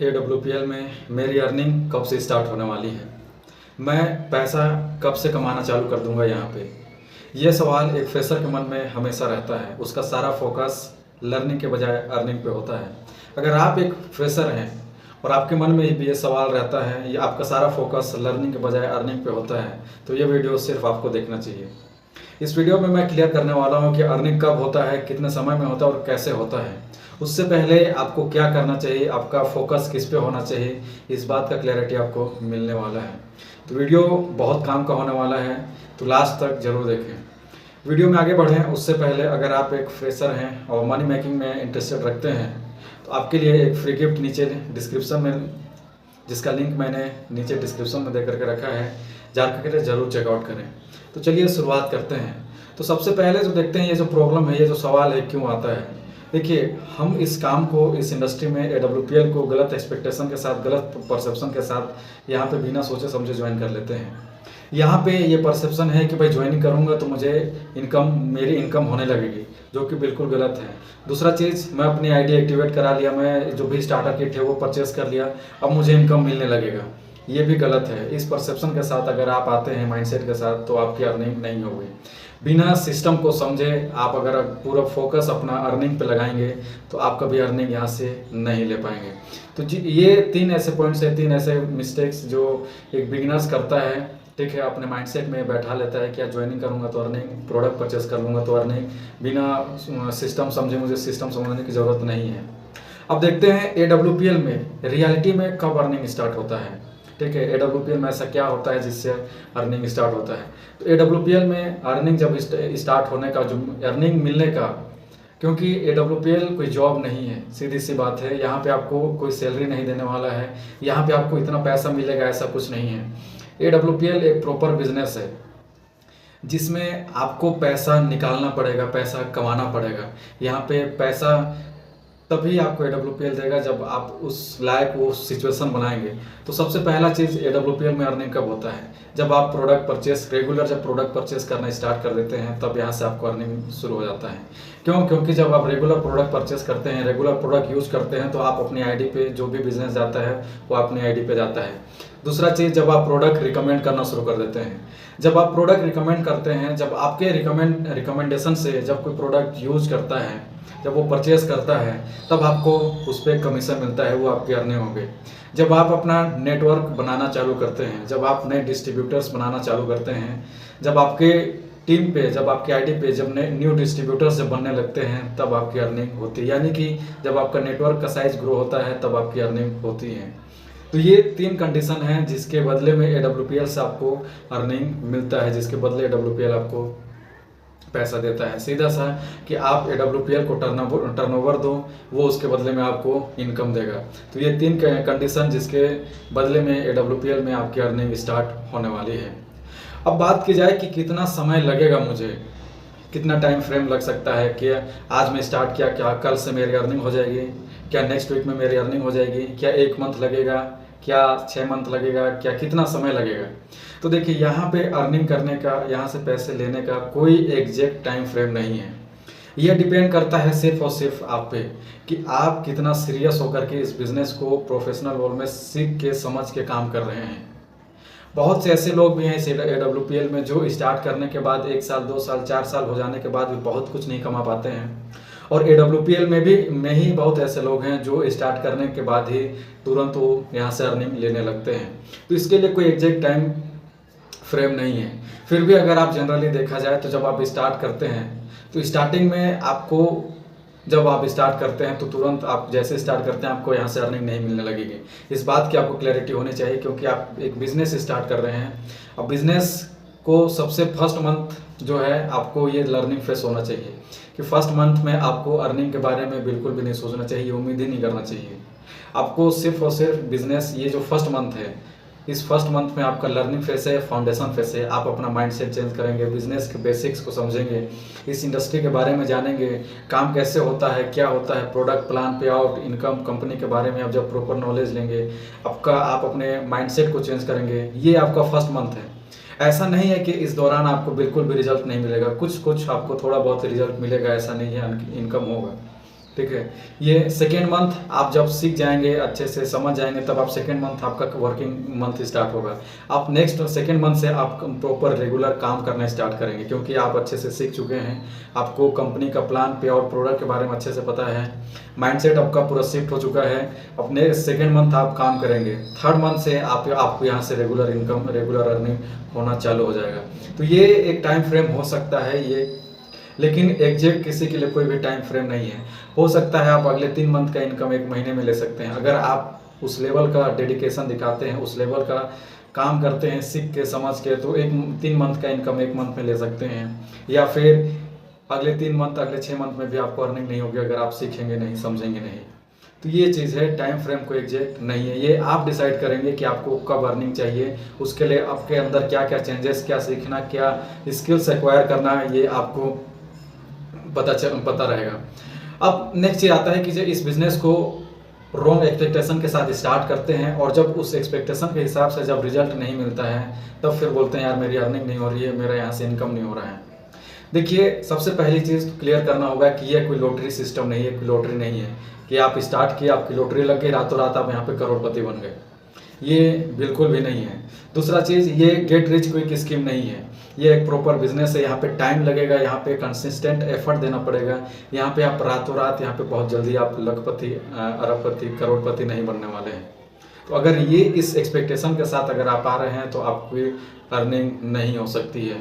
AWPL में मेरी earning कब से स्टार्ट होने वाली है, मैं पैसा कब से कमाना चालू कर दूंगा यहाँ पे। ये सवाल एक फ्रेशर के मन में हमेशा रहता है। उसका सारा फोकस लर्निंग के बजाय अर्निंग पे होता है। अगर आप एक फ्रेशर हैं और आपके मन में भी ये सवाल रहता है, या आपका सारा फोकस लर्निंग के बजाय अर्निंग पे होता है, तो ये वीडियो सिर्फ आपको देखना चाहिए। इस वीडियो में मैं क्लियर करने वाला हूँ कि अर्निंग कब होता है, कितने समय में होता है और कैसे होता है। उससे पहले आपको क्या करना चाहिए, आपका फोकस किस पे होना चाहिए, इस बात का क्लैरिटी आपको मिलने वाला है। तो वीडियो बहुत काम का होने वाला है, तो लास्ट तक जरूर देखें। वीडियो में आगे बढ़ें उससे पहले अगर आप एक फ्रेशर हैं और मनी मेकिंग में इंटरेस्टेड रखते हैं, तो आपके लिए एक फ्री गिफ्ट नीचे डिस्क्रिप्शन में, जिसका लिंक मैंने नीचे डिस्क्रिप्शन में दे करके रखा है, जाकर के जरूर चेकआउट करें। तो चलिए शुरुआत करते हैं। तो सबसे पहले जो देखते हैं, ये जो प्रॉब्लम है, ये जो सवाल है, क्यों आता है। देखिए, हम इस काम को, इस इंडस्ट्री में AWPL को गलत एक्सपेक्टेशन के साथ, गलत परसेप्शन के साथ यहाँ पे बिना सोचे समझे ज्वाइन कर लेते हैं। यहाँ पे ये परसेप्शन है कि भाई ज्वाइनिंग करूँगा तो मुझे मेरी इनकम होने लगेगी, जो कि बिल्कुल गलत है। दूसरा चीज़, मैं अपनी आईडी एक्टिवेट करा लिया, मैं जो भी स्टार्टर किट है वो परचेस कर लिया, अब मुझे इनकम मिलने लगेगा, ये भी गलत है। इस परसेप्शन के साथ अगर आप आते हैं माइंडसेट के साथ, तो आपकी अर्निंग नहीं होगी। बिना सिस्टम को समझे आप अगर पूरा फोकस अपना अर्निंग पे लगाएंगे, तो आप कभी अर्निंग यहाँ से नहीं ले पाएंगे। तो जी, ये 3 ऐसे पॉइंट्स है, 3 ऐसे मिस्टेक्स जो एक बिगिनर्स करता है, ठीक है, अपने माइंडसेट में बैठा लेता है कि ज्वाइनिंग करूँगा तो अर्निंग, प्रोडक्ट परचेस कर लूँगा तो अर्निंग, बिना सिस्टम समझे, मुझे सिस्टम समझने की ज़रूरत नहीं है। अब देखते हैं AWPL में रियलिटी में कब अर्निंग स्टार्ट होता है, ठीक है। AWPL में ऐसा क्या होता है जिससे अर्निंग स्टार्ट होता है। तो AWPL में अर्निंग जब स्टार्ट होने का, जो अर्निंग मिलने का, क्योंकि AWPL कोई जॉब नहीं है, सीधी सी बात है। यहाँ पे आपको कोई सैलरी नहीं देने वाला है, यहाँ पे आपको इतना पैसा मिलेगा, ऐसा कुछ नहीं है। AWPL एक प्रॉपर बिजनेस है जिसमें आपको पैसा निकालना पड़ेगा, पैसा कमाना पड़ेगा। यहाँ पे पैसा तभी आपको AWPL देगा जब आप उस लायक वो सिचुएशन बनाएंगे। तो सबसे पहला चीज़, AWPL में अर्निंग कब होता है, जब आप प्रोडक्ट परचेस, रेगुलर जब प्रोडक्ट परचेस करना स्टार्ट कर देते हैं, तब यहाँ से आपको अर्निंग शुरू हो जाता है। क्यों? क्योंकि जब आप रेगुलर प्रोडक्ट परचेस करते हैं, रेगुलर प्रोडक्ट यूज करते हैं, तो आप अपनी आईडी पे जो भी बिजनेस जाता है वो अपनी आईडी पे जाता है। दूसरा चीज़, जब आप प्रोडक्ट रिकमेंड करना शुरू कर देते हैं, जब आप प्रोडक्ट रिकमेंड करते हैं, जब आपके रिकमेंडेशन से जब कोई प्रोडक्ट यूज करता है, जब वो परचेस करता है, तब आपको उस पर कमीशन मिलता है, वो आपकी अर्निंग होगी। जब आप अपना नेटवर्क बनाना चालू करते हैं, जब आप नए डिस्ट्रीब्यूटर्स बनाना चालू करते हैं, जब आपके टीम पे, जब आपकी आईडी पे जब न्यू डिस्ट्रीब्यूटर्स जब बनने लगते हैं, तब आपकी अर्निंग होती है। यानी कि जब आपका नेटवर्क का साइज ग्रो होता है, तब आपकी अर्निंग होती है। तो ये 3 कंडीशन हैं जिसके बदले में AWPL से आपको अर्निंग मिलता है, जिसके बदले AWPL आपको पैसा देता है। सीधा सा कि आप AWPL को टर्नओवर दो, वो उसके बदले में आपको इनकम देगा। तो ये 3 कंडीशन जिसके बदले में AWPL में आपकी अर्निंग स्टार्ट होने वाली है। अब बात की जाए कि कितना समय लगेगा, मुझे कितना टाइम फ्रेम लग सकता है, कि आज मैं स्टार्ट किया, क्या कल से मेरी अर्निंग हो जाएगी, क्या नेक्स्ट वीक में मेरी अर्निंग हो जाएगी, क्या 1 मंथ लगेगा, क्या 6 मंथ लगेगा, क्या कितना समय लगेगा। तो देखिए, यहाँ पे अर्निंग करने का, यहाँ से पैसे लेने का कोई एग्जैक्ट टाइम फ्रेम नहीं है। यह डिपेंड करता है सिर्फ और सिर्फ आप पे, कि आप कितना सीरियस होकर के इस बिज़नेस को प्रोफेशनल रोल में सीख के, समझ के काम कर रहे हैं। बहुत से ऐसे लोग भी हैं इस AWPL में जो स्टार्ट करने के बाद 1 साल, 2 साल, 4 साल हो जाने के बाद भी बहुत कुछ नहीं कमा पाते हैं। और AWPL में ही बहुत ऐसे लोग हैं जो स्टार्ट करने के बाद ही तुरंत वो यहाँ से अर्निंग लेने लगते हैं। तो इसके लिए कोई एग्जैक्ट टाइम फ्रेम नहीं है। फिर भी अगर आप जनरली देखा जाए, तो जब आप स्टार्ट करते हैं, तो स्टार्टिंग में आपको, जब आप स्टार्ट करते हैं, तो तुरंत आप जैसे स्टार्ट करते हैं, आपको यहाँ से अर्निंग नहीं मिलने लगेगी। इस बात की आपको क्लैरिटी होनी चाहिए, क्योंकि आप एक बिजनेस स्टार्ट कर रहे हैं। अब बिजनेस को सबसे फर्स्ट मंथ जो है, आपको ये लर्निंग फेस होना चाहिए कि फर्स्ट मंथ में आपको अर्निंग के बारे में बिल्कुल भी नहीं सोचना चाहिए, उम्मीद ही नहीं करना चाहिए। आपको सिर्फ और सिर्फ बिजनेस, ये जो फर्स्ट मंथ है, इस फर्स्ट मंथ में आपका लर्निंग फेस है, फाउंडेशन फेस है। आप अपना माइंडसेट चेंज करेंगे, बिजनेस के बेसिक्स को समझेंगे, इस इंडस्ट्री के बारे में जानेंगे, काम कैसे होता है, क्या होता है, प्रोडक्ट प्लान, पे आउट, इनकम, कंपनी के बारे में आप जब प्रॉपर नॉलेज लेंगे, आप अपने माइंडसेट को चेंज करेंगे। ये आपका फर्स्ट मंथ है। ऐसा नहीं है कि इस दौरान आपको बिल्कुल भी रिजल्ट नहीं मिलेगा, कुछ आपको थोड़ा बहुत रिजल्ट मिलेगा, ऐसा नहीं है, इनकम होगा। ठीक है। ये सेकेंड मंथ आप जब सीख जाएंगे, अच्छे से समझ जाएंगे, तब आप सेकेंड मंथ आपका वर्किंग मंथ स्टार्ट होगा। आप नेक्स्ट सेकेंड मंथ से आप प्रॉपर रेगुलर काम करना स्टार्ट करेंगे, क्योंकि आप अच्छे से सीख चुके हैं, आपको कंपनी का प्लान पे और प्रोडक्ट के बारे में अच्छे से पता है, माइंडसेट आपका पूरा शिफ्ट हो चुका है। अपने सेकेंड मंथ आप काम करेंगे, थर्ड मंथ से आपको यहाँ से रेगुलर इनकम, रेगुलर अर्निंग होना चालू हो जाएगा। तो ये एक टाइम फ्रेम हो सकता है ये, लेकिन एग्जैक्ट किसी के लिए कोई भी टाइम फ्रेम नहीं है। हो सकता है आप अगले 3 मंथ का इनकम 1 महीने में ले सकते हैं, अगर आप उस लेवल का डेडिकेशन दिखाते हैं, उस लेवल का काम करते हैं सीख के समझ के, तो 3 मंथ का इनकम 1 मंथ में ले सकते हैं। या फिर अगले 3 मंथ, अगले 6 मंथ में भी आपको अर्निंग नहीं होगी अगर आप सीखेंगे नहीं, समझेंगे नहीं। तो ये चीज़ है, टाइम फ्रेम को एग्जैक्ट नहीं है, ये आप डिसाइड करेंगे कि आपको कब अर्निंग चाहिए, उसके लिए आपके अंदर क्या क्या चेंजेस, क्या सीखना, क्या स्किल्स एक्वायर करना है, ये आपको पता रहेगा। अब नेक्स्ट ये आता है कि जब इस बिज़नेस को रॉन्ग एक्सपेक्टेशन के साथ स्टार्ट करते हैं और जब उस एक्सपेक्टेशन के हिसाब से जब रिजल्ट नहीं मिलता है, तब फिर बोलते हैं यार मेरी अर्निंग नहीं हो रही है, मेरा यहाँ से इनकम नहीं हो रहा है। देखिए, सबसे पहली चीज़ क्लियर करना होगा कि ये कोई लॉटरी सिस्टम नहीं है, कोई लॉटरी नहीं है कि आप स्टार्ट किए, आपकी लॉटरी लग गई, रातों रात आप यहाँ पे करोड़पति बन गए, ये बिल्कुल भी नहीं है। दूसरा चीज़, ये गेट रिच क्विक स्कीम नहीं है, ये एक प्रॉपर बिजनेस है। यहाँ पे टाइम लगेगा, यहाँ पे कंसिस्टेंट एफर्ट देना पड़ेगा, यहाँ पे आप रातों रात, यहाँ पे बहुत जल्दी आप लखपति, अरबपति, करोड़पति नहीं बनने वाले हैं। तो अगर ये इस एक्सपेक्टेशन के साथ अगर आप आ रहे हैं तो आपकी अर्निंग नहीं हो सकती है।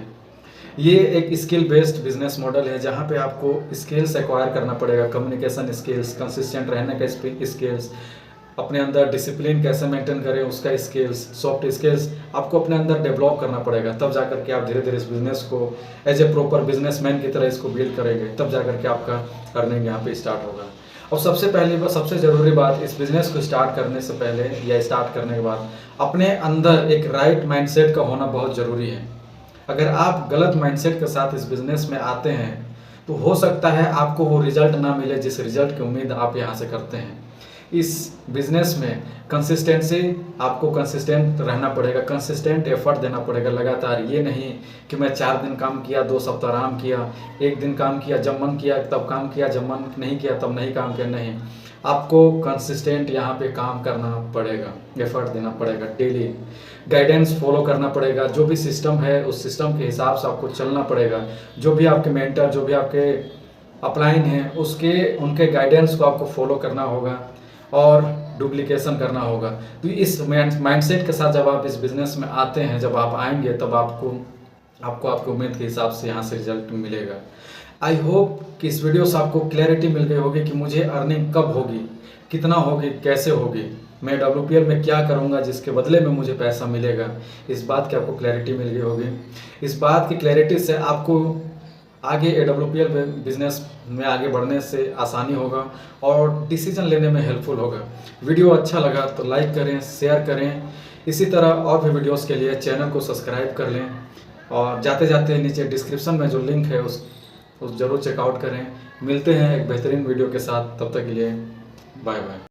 ये एक स्किल बेस्ड बिजनेस मॉडल है जहाँ पे आपको स्किल्स एक्वायर करना पड़ेगा, कम्युनिकेशन स्किल्स, कंसिस्टेंट रहने का स्किल्स, अपने अंदर डिसिप्लिन कैसे मेंटेन करें उसका स्किल्स, सॉफ्ट स्किल्स आपको अपने अंदर डेवलप करना पड़ेगा। तब जाकर के आप धीरे धीरे इस बिज़नेस को एज ए प्रॉपर बिजनेसमैन की तरह इसको बिल्ड करेंगे, तब जाकर के आपका अर्निंग यहाँ पे स्टार्ट होगा। और सबसे ज़रूरी बात, इस बिज़नेस को स्टार्ट करने से पहले या स्टार्ट करने के बाद अपने अंदर एक राइट माइंडसेट का होना बहुत ज़रूरी है। अगर आप गलत माइंडसेट के साथ इस बिज़नेस में आते हैं तो हो सकता है आपको वो रिजल्ट ना मिले जिस रिजल्ट की उम्मीद आप यहाँ से करते हैं। इस बिज़नेस में कंसिस्टेंसी, आपको कंसिस्टेंट रहना पड़ेगा, कंसिस्टेंट एफर्ट देना पड़ेगा लगातार। ये नहीं कि मैं 4 दिन काम किया, 2 सप्ताह आराम किया, 1 दिन काम किया, जब मन किया तब काम किया, जब मन नहीं किया तब नहीं काम किया। नहीं, आपको कंसिस्टेंट यहाँ पे काम करना पड़ेगा, एफर्ट देना पड़ेगा, डेली गाइडेंस फॉलो करना पड़ेगा। जो भी सिस्टम है उस सिस्टम के हिसाब से आपको चलना पड़ेगा। जो भी आपके मेंटर, जो भी आपके अपलाइन हैं, उनके गाइडेंस को आपको फॉलो करना होगा और डुप्लीकेशन करना होगा। तो इस माइंडसेट के साथ जब आप इस बिज़नेस में आते हैं, जब आप आएंगे, तब आपको आपकी उम्मीद के हिसाब से यहाँ से रिजल्ट मिलेगा। आई होप कि इस वीडियो से आपको क्लैरिटी मिल गई होगी कि मुझे अर्निंग कब होगी, कितना होगी, कैसे होगी, मैं WPL में क्या करूँगा जिसके बदले में मुझे पैसा मिलेगा। इस बात की आपको क्लैरिटी मिल गई होगी। इस बात की क्लैरिटी से आपको आगे WPL बिजनेस में आगे बढ़ने से आसानी होगा और डिसीजन लेने में हेल्पफुल होगा। वीडियो अच्छा लगा तो लाइक करें, शेयर करें। इसी तरह और भी वीडियोस के लिए चैनल को सब्सक्राइब कर लें और जाते जाते नीचे डिस्क्रिप्शन में जो लिंक है उस ज़रूर चेकआउट करें। मिलते हैं एक बेहतरीन वीडियो के साथ, तब तक के लिए बाय बाय।